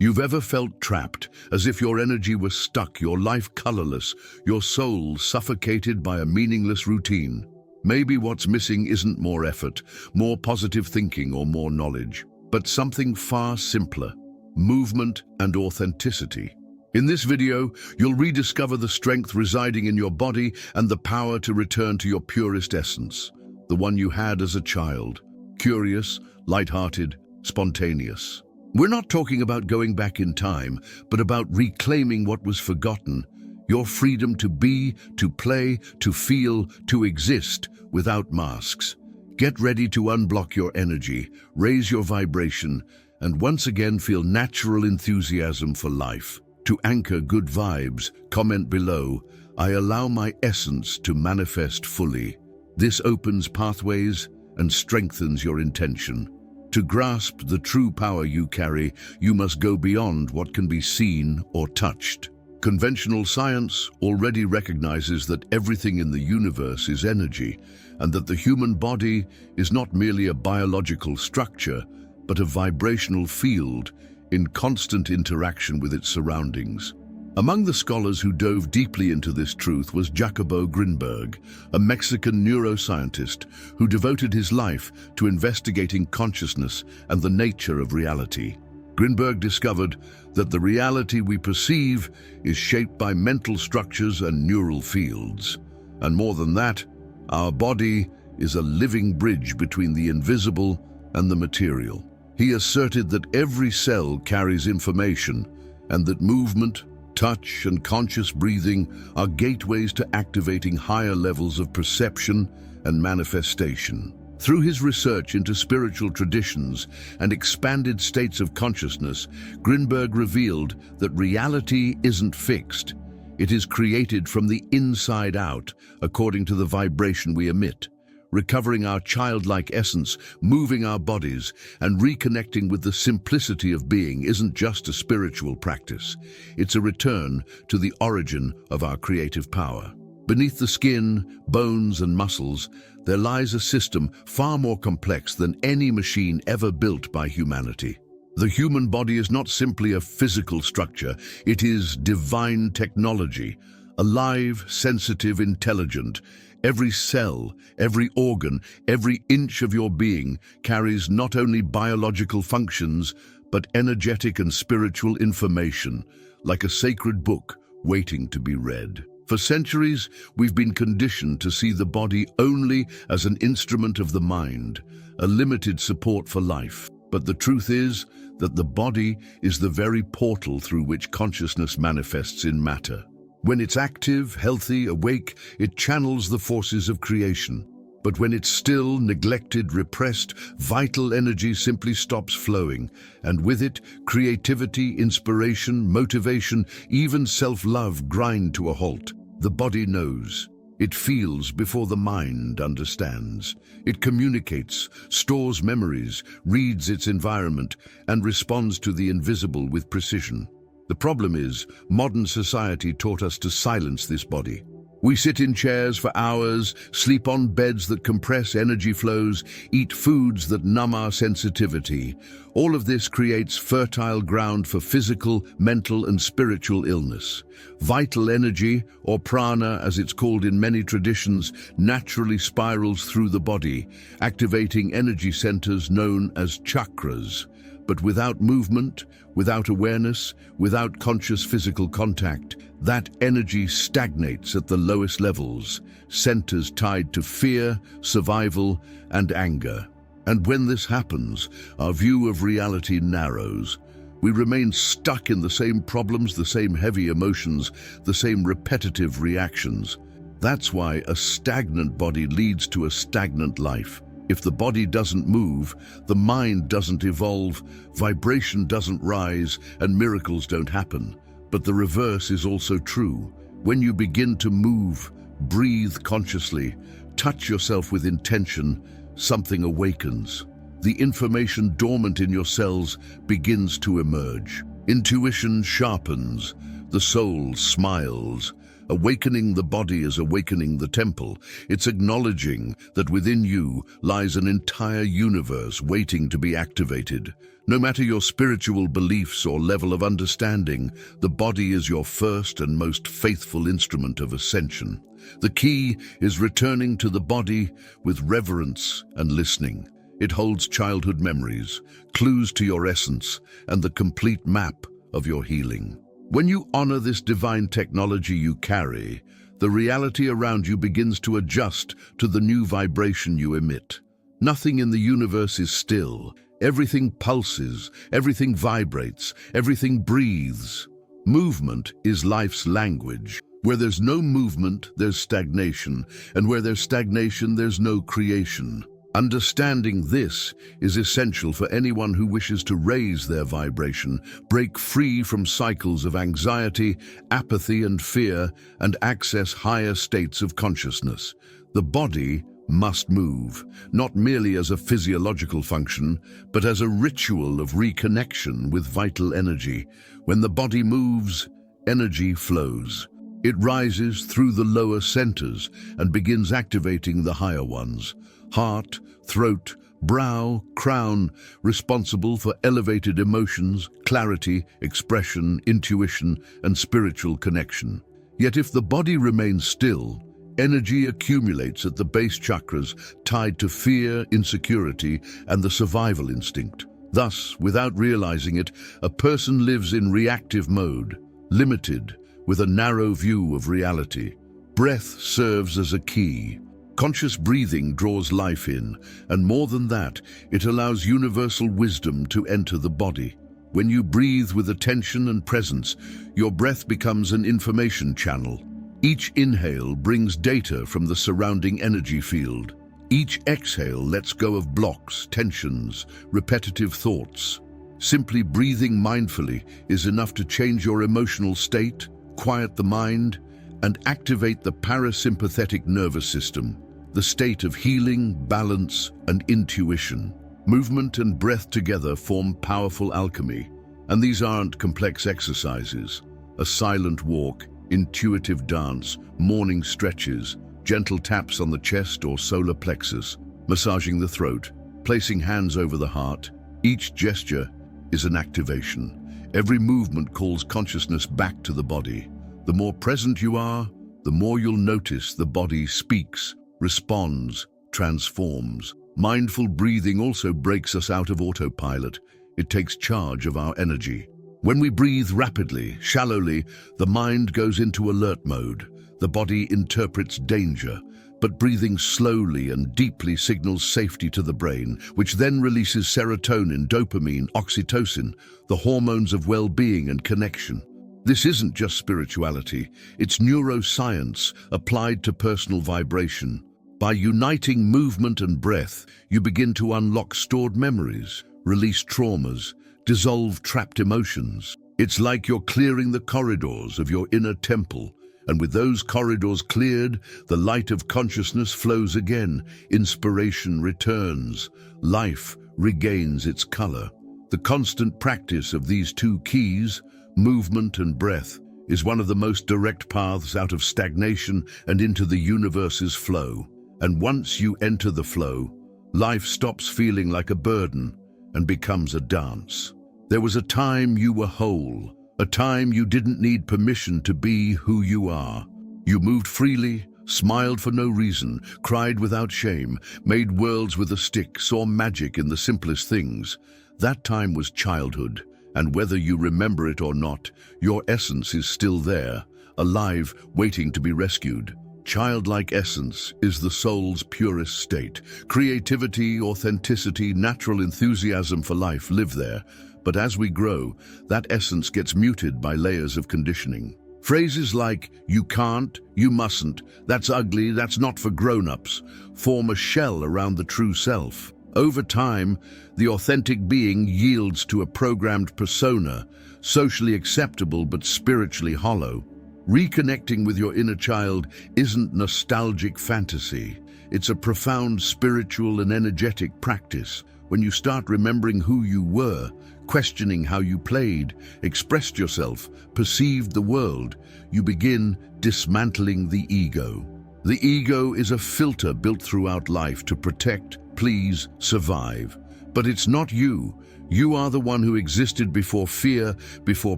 You've ever felt trapped, as if your energy was stuck, your life colorless, your soul suffocated by a meaningless routine? Maybe what's missing isn't more effort, more positive thinking, or more knowledge, but something far simpler: movement and authenticity. In this video, you'll rediscover the strength residing in your body and the power to return to your purest essence, the one you had as a child: curious, light-hearted, spontaneous. We're not talking about going back in time, but about reclaiming what was forgotten: your freedom to be, to play, to feel, to exist without masks. Get ready to unblock your energy, raise your vibration, and once again feel natural enthusiasm for life. To anchor good vibes, comment below, "I allow my essence to manifest fully." This opens pathways and strengthens your intention. To grasp the true power you carry, you must go beyond what can be seen or touched. Conventional science already recognizes that everything in the universe is energy, and that the human body is not merely a biological structure, but a vibrational field in constant interaction with its surroundings. Among the scholars who dove deeply into this truth was Jacobo Grinberg, a Mexican neuroscientist who devoted his life to investigating consciousness and the nature of reality. Grinberg discovered that the reality we perceive is shaped by mental structures and neural fields. And more than that, our body is a living bridge between the invisible and the material. He asserted that every cell carries information, and that movement, touch, and conscious breathing are gateways to activating higher levels of perception and manifestation. Through his research into spiritual traditions and expanded states of consciousness, Grinberg revealed that reality isn't fixed. It is created from the inside out, according to the vibration we emit. Recovering our childlike essence, moving our bodies, and reconnecting with the simplicity of being isn't just a spiritual practice. It's a return to the origin of our creative power. Beneath the skin, bones, and muscles, there lies a system far more complex than any machine ever built by humanity. The human body is not simply a physical structure, it is divine technology, alive, sensitive, intelligent. Every cell, every organ, every inch of your being carries not only biological functions, but energetic and spiritual information, like a sacred book waiting to be read. For centuries, we've been conditioned to see the body only as an instrument of the mind, a limited support for life. But the truth is that the body is the very portal through which consciousness manifests in matter. When it's active, healthy, awake, it channels the forces of creation. But when it's still, neglected, repressed, vital energy simply stops flowing, and with it, creativity, inspiration, motivation, even self-love grind to a halt. The body knows. It feels before the mind understands. It communicates, stores memories, reads its environment, and responds to the invisible with precision. The problem is, modern society taught us to silence this body. We sit in chairs for hours, sleep on beds that compress energy flows, eat foods that numb our sensitivity. All of this creates fertile ground for physical, mental, and spiritual illness. Vital energy, or prana as it's called in many traditions, naturally spirals through the body, activating energy centers known as chakras. But without movement, without awareness, without conscious physical contact, that energy stagnates at the lowest levels, centers tied to fear, survival, and anger. And when this happens, our view of reality narrows. We remain stuck in the same problems, the same heavy emotions, the same repetitive reactions. That's why a stagnant body leads to a stagnant life. If the body doesn't move, the mind doesn't evolve, vibration doesn't rise, and miracles don't happen. But the reverse is also true. When you begin to move, breathe consciously, touch yourself with intention, something awakens. The information dormant in your cells begins to emerge. Intuition sharpens, the soul smiles, Awakening the body is awakening the temple. It's acknowledging that within you lies an entire universe waiting to be activated. No matter your spiritual beliefs or level of understanding, the body is your first and most faithful instrument of ascension. The key is returning to the body with reverence and listening. It holds childhood memories, clues to your essence, and the complete map of your healing. When you honor this divine technology you carry, the reality around you begins to adjust to the new vibration you emit. Nothing in the universe is still. Everything pulses, everything vibrates, everything breathes. Movement is life's language. Where there's no movement, there's stagnation, and where there's stagnation, there's no creation. Understanding this is essential for anyone who wishes to raise their vibration, break free from cycles of anxiety, apathy, and fear, and access higher states of consciousness. The body must move, not merely as a physiological function, but as a ritual of reconnection with vital energy. When the body moves, energy flows. It rises through the lower centers and begins activating the higher ones. Heart, throat, brow, crown, responsible for elevated emotions, clarity, expression, intuition, and spiritual connection. Yet if the body remains still, energy accumulates at the base chakras tied to fear, insecurity, and the survival instinct. Thus, without realizing it, a person lives in reactive mode, limited, with a narrow view of reality. Breath serves as a key. Conscious breathing draws life in, and more than that, it allows universal wisdom to enter the body. When you breathe with attention and presence, your breath becomes an information channel. Each inhale brings data from the surrounding energy field. Each exhale lets go of blocks, tensions, repetitive thoughts. Simply breathing mindfully is enough to change your emotional state, quiet the mind, and activate the parasympathetic nervous system, the state of healing, balance, and intuition. Movement and breath together form powerful alchemy, and these aren't complex exercises. A silent walk, intuitive dance, morning stretches, gentle taps on the chest or solar plexus, massaging the throat, placing hands over the heart. Each gesture is an activation. Every movement calls consciousness back to the body. The more present you are, the more you'll notice the body speaks, responds, transforms. Mindful breathing also breaks us out of autopilot. It takes charge of our energy. When we breathe rapidly, shallowly, the mind goes into alert mode. The body interprets danger, but breathing slowly and deeply signals safety to the brain, which then releases serotonin, dopamine, oxytocin, the hormones of well-being and connection. This isn't just spirituality, it's neuroscience applied to personal vibration. By uniting movement and breath, you begin to unlock stored memories, release traumas, dissolve trapped emotions. It's like you're clearing the corridors of your inner temple, and with those corridors cleared, the light of consciousness flows again, inspiration returns, life regains its color. The constant practice of these two keys, movement and breath, is one of the most direct paths out of stagnation and into the universe's flow. And once you enter the flow, life stops feeling like a burden and becomes a dance. There was a time you were whole, a time you didn't need permission to be who you are. You moved freely, smiled for no reason, cried without shame, made worlds with a stick, saw magic in the simplest things. That time was childhood, and whether you remember it or not, your essence is still there, alive, waiting to be rescued. Childlike essence is the soul's purest state. Creativity, authenticity, natural enthusiasm for life live there. But as we grow, that essence gets muted by layers of conditioning. Phrases like, you can't, you mustn't, that's ugly, that's not for grown-ups, form a shell around the true self. Over time, the authentic being yields to a programmed persona, socially acceptable but spiritually hollow. Reconnecting with your inner child isn't nostalgic fantasy. It's a profound spiritual and energetic practice. When you start remembering who you were, questioning how you played, expressed yourself, perceived the world, you begin dismantling the ego. The ego is a filter built throughout life to protect, please, survive. But it's not you. You are the one who existed before fear, before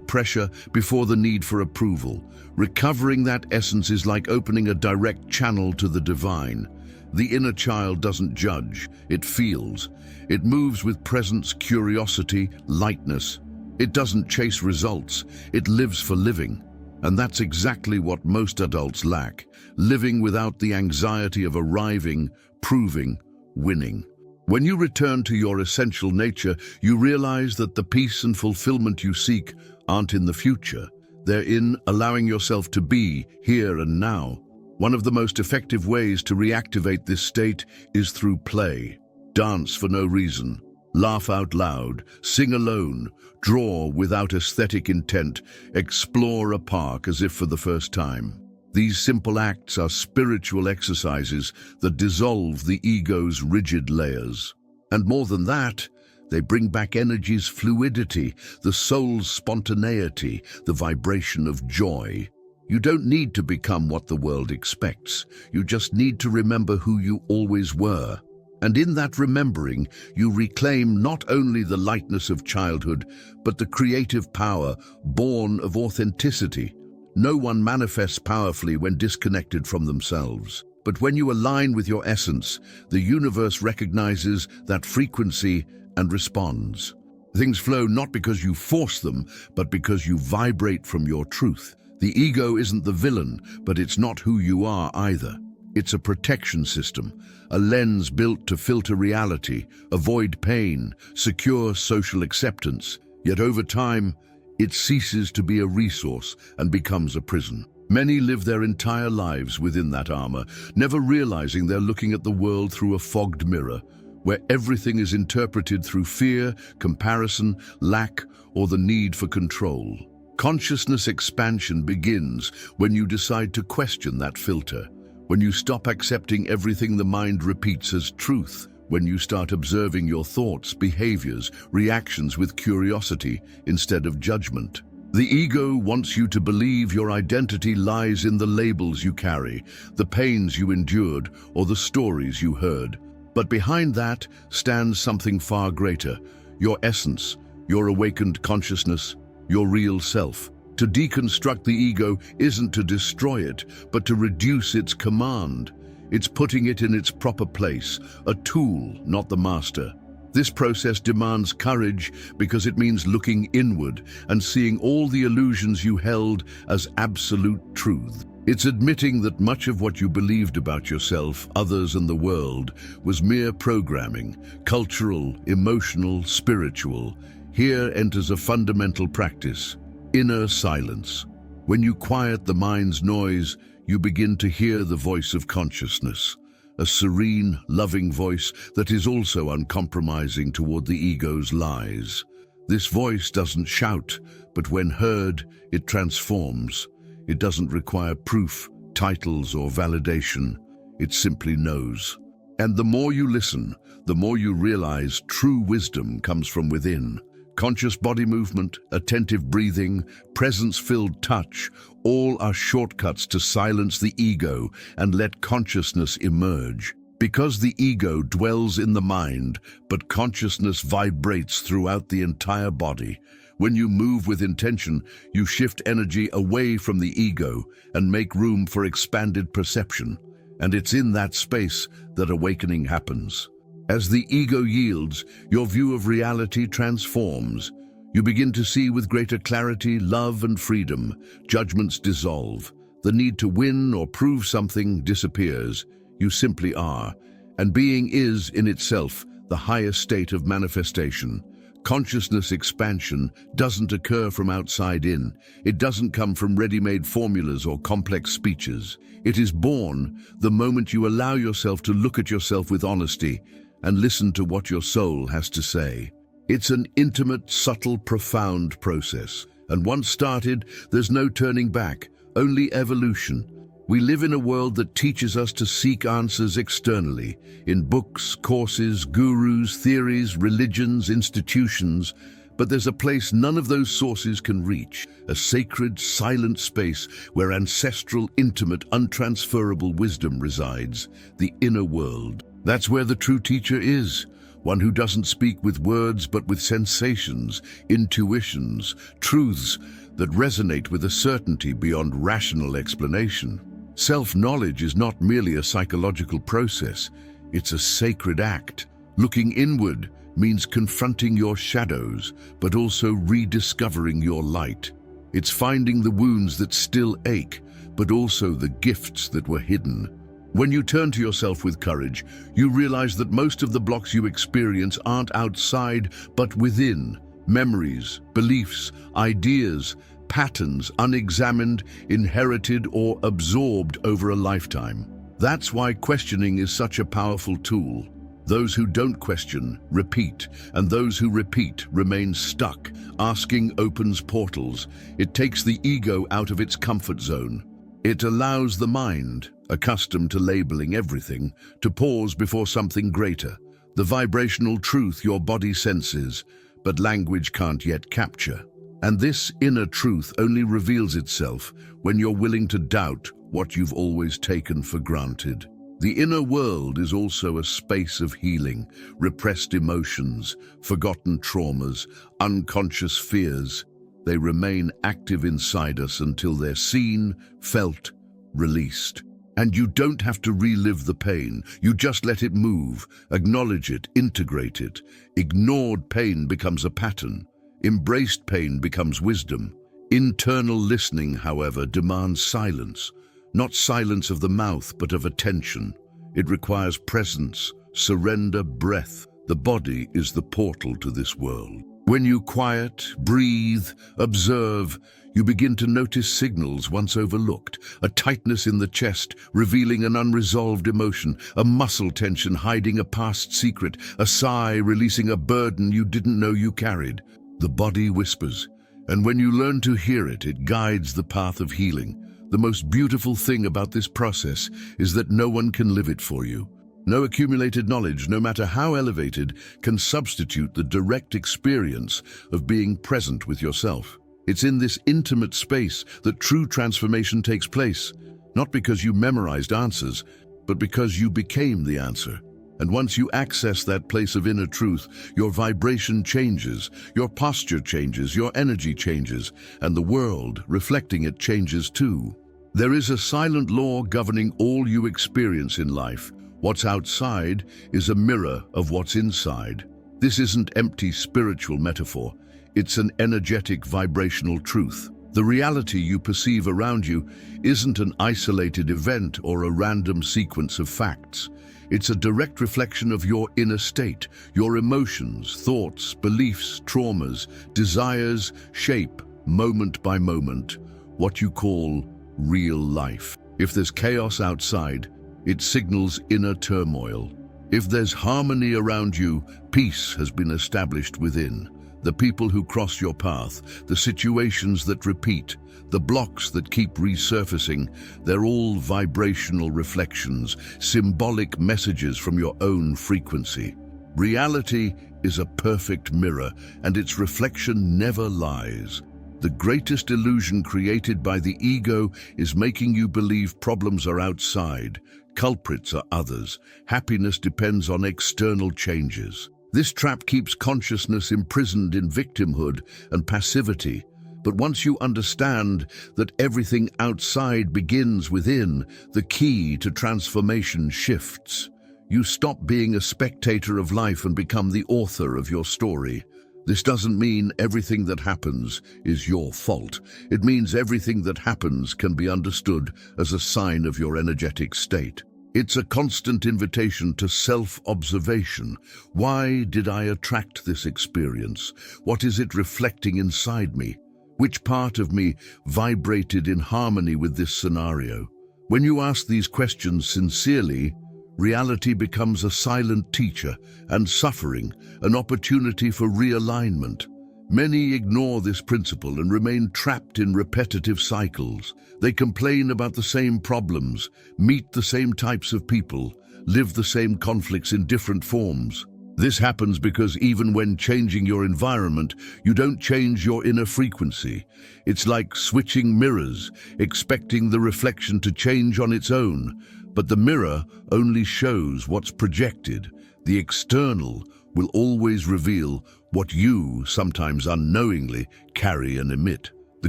pressure, before the need for approval. Recovering that essence is like opening a direct channel to the divine. The inner child doesn't judge, it feels. It moves with presence, curiosity, lightness. It doesn't chase results, it lives for living. And that's exactly what most adults lack, living without the anxiety of arriving, proving, winning. When you return to your essential nature, you realize that the peace and fulfillment you seek aren't in the future. They're in allowing yourself to be here and now. One of the most effective ways to reactivate this state is through play. Dance for no reason. Laugh out loud. Sing alone. Draw without aesthetic intent. Explore a park as if for the first time. These simple acts are spiritual exercises that dissolve the ego's rigid layers. And more than that, they bring back energy's fluidity, the soul's spontaneity, the vibration of joy. You don't need to become what the world expects. You just need to remember who you always were. And in that remembering, you reclaim not only the lightness of childhood, but the creative power born of authenticity. No one manifests powerfully when disconnected from themselves. But when you align with your essence, the universe recognizes that frequency and responds. Things flow not because you force them, but because you vibrate from your truth. The ego isn't the villain, but it's not who you are either. It's a protection system, a lens built to filter reality, avoid pain, secure social acceptance. Yet over time, it ceases to be a resource and becomes a prison. Many live their entire lives within that armor, never realizing they're looking at the world through a fogged mirror, where everything is interpreted through fear, comparison, lack, or the need for control. Consciousness expansion begins when you decide to question that filter, when you stop accepting everything the mind repeats as truth, when you start observing your thoughts, behaviors, reactions with curiosity instead of judgment. The ego wants you to believe your identity lies in the labels you carry, the pains you endured, or the stories you heard. But behind that stands something far greater, your essence, your awakened consciousness, your real self. To deconstruct the ego isn't to destroy it, but to reduce its command. It's putting it in its proper place, a tool, not the master. This process demands courage because it means looking inward and seeing all the illusions you held as absolute truth. It's admitting that much of what you believed about yourself, others, and the world was mere programming, cultural, emotional, spiritual. Here enters a fundamental practice, inner silence. When you quiet the mind's noise, you begin to hear the voice of consciousness, a serene, loving voice that is also uncompromising toward the ego's lies. This voice doesn't shout, but when heard, it transforms. It doesn't require proof, titles, or validation. It simply knows. And the more you listen, the more you realize true wisdom comes from within. Conscious body movement, attentive breathing, presence-filled touch, all are shortcuts to silence the ego and let consciousness emerge. Because the ego dwells in the mind, but consciousness vibrates throughout the entire body. When you move with intention, you shift energy away from the ego and make room for expanded perception. And it's in that space that awakening happens. As the ego yields, your view of reality transforms. You begin to see with greater clarity, love, and freedom. Judgments dissolve. The need to win or prove something disappears. You simply are. And being is, in itself, the highest state of manifestation. Consciousness expansion doesn't occur from outside in. It doesn't come from ready-made formulas or complex speeches. It is born the moment you allow yourself to look at yourself with honesty and listen to what your soul has to say. It's an intimate, subtle, profound process. And once started, there's no turning back, only evolution. We live in a world that teaches us to seek answers externally, in books, courses, gurus, theories, religions, institutions, but there's a place none of those sources can reach, a sacred, silent space where ancestral, intimate, untransferable wisdom resides, the inner world. That's where the true teacher is, one who doesn't speak with words but with sensations, intuitions, truths that resonate with a certainty beyond rational explanation. Self-knowledge is not merely a psychological process, it's a sacred act. Looking inward means confronting your shadows, but also rediscovering your light. It's finding the wounds that still ache, but also the gifts that were hidden. When you turn to yourself with courage, you realize that most of the blocks you experience aren't outside, but within. Memories, beliefs, ideas, patterns unexamined, inherited, or absorbed over a lifetime. That's why questioning is such a powerful tool. Those who don't question, repeat, and those who repeat remain stuck. Asking opens portals. It takes the ego out of its comfort zone. It allows the mind, accustomed to labeling everything, to pause before something greater, the vibrational truth your body senses, but language can't yet capture. And this inner truth only reveals itself when you're willing to doubt what you've always taken for granted. The inner world is also a space of healing, repressed emotions, forgotten traumas, unconscious fears. They remain active inside us until they're seen, felt, released. And you don't have to relive the pain. You just let it move, acknowledge it, integrate it. Ignored pain becomes a pattern. Embraced pain becomes wisdom. Internal listening, however, demands silence. Not silence of the mouth, but of attention. It requires presence, surrender, breath. The body is the portal to this world. When you quiet, breathe, observe, you begin to notice signals once overlooked. A tightness in the chest, revealing an unresolved emotion. A muscle tension hiding a past secret. A sigh releasing a burden you didn't know you carried. The body whispers, and when you learn to hear it, it guides the path of healing. The most beautiful thing about this process is that no one can live it for you. No accumulated knowledge, no matter how elevated, can substitute the direct experience of being present with yourself. It's in this intimate space that true transformation takes place, not because you memorized answers, but because you became the answer. And once you access that place of inner truth, your vibration changes, your posture changes, your energy changes, and the world, reflecting it, changes too. There is a silent law governing all you experience in life. What's outside is a mirror of what's inside. This isn't empty spiritual metaphor. It's an energetic vibrational truth. The reality you perceive around you isn't an isolated event or a random sequence of facts. It's a direct reflection of your inner state. Your emotions, thoughts, beliefs, traumas, desires shape, moment by moment, what you call real life. If there's chaos outside, it signals inner turmoil. If there's harmony around you, peace has been established within. The people who cross your path, the situations that repeat, the blocks that keep resurfacing, they're all vibrational reflections, symbolic messages from your own frequency. Reality is a perfect mirror, and its reflection never lies. The greatest illusion created by the ego is making you believe problems are outside, culprits are others, happiness depends on external changes. This trap keeps consciousness imprisoned in victimhood and passivity. But once you understand that everything outside begins within, the key to transformation shifts. You stop being a spectator of life and become the author of your story. This doesn't mean everything that happens is your fault. It means everything that happens can be understood as a sign of your energetic state. It's a constant invitation to self-observation. Why did I attract this experience? What is it reflecting inside me? Which part of me vibrated in harmony with this scenario? When you ask these questions sincerely, reality becomes a silent teacher, and suffering an opportunity for realignment. Many ignore this principle and remain trapped in repetitive cycles. They complain about the same problems, meet the same types of people, live the same conflicts in different forms. This happens because even when changing your environment, you don't change your inner frequency. It's like switching mirrors, expecting the reflection to change on its own. But the mirror only shows what's projected. The external will always reveal what you, sometimes unknowingly, carry and emit. The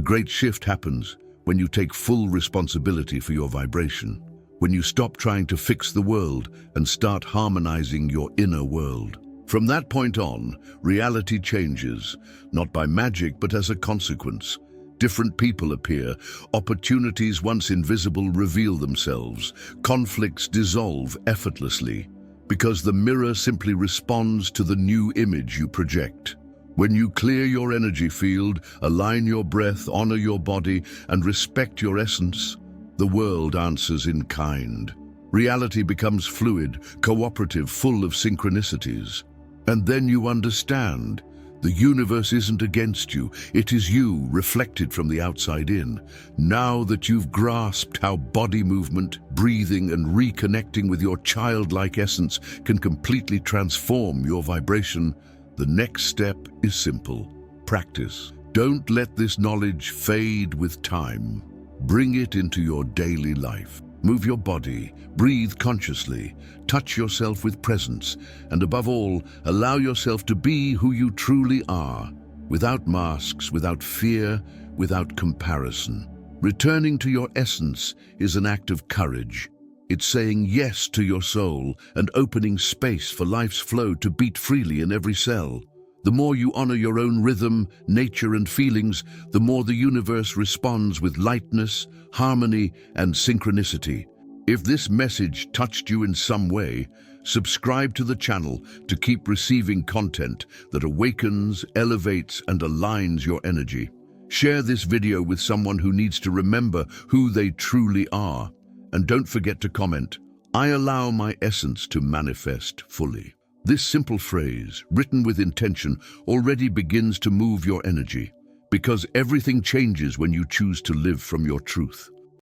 great shift happens when you take full responsibility for your vibration, when you stop trying to fix the world and start harmonizing your inner world. From that point on, reality changes, not by magic but as a consequence. Different people appear, opportunities once invisible reveal themselves, conflicts dissolve effortlessly, because the mirror simply responds to the new image you project. When you clear your energy field, align your breath, honor your body, and respect your essence, the world answers in kind. Reality becomes fluid, cooperative, full of synchronicities. And then you understand, the universe isn't against you, it is you, reflected from the outside in. Now that you've grasped how body movement, breathing, and reconnecting with your childlike essence can completely transform your vibration, the next step is simple: practice. Don't let this knowledge fade with time. Bring it into your daily life. Move your body, breathe consciously, touch yourself with presence, and above all, allow yourself to be who you truly are, without masks, without fear, without comparison. Returning to your essence is an act of courage. It's saying yes to your soul and opening space for life's flow to beat freely in every cell. The more you honor your own rhythm, nature, and feelings, the more the universe responds with lightness, harmony, and synchronicity. If this message touched you in some way, subscribe to the channel to keep receiving content that awakens, elevates, and aligns your energy. Share this video with someone who needs to remember who they truly are. And don't forget to comment, "I allow my essence to manifest fully." This simple phrase, written with intention, already begins to move your energy, because everything changes when you choose to live from your truth.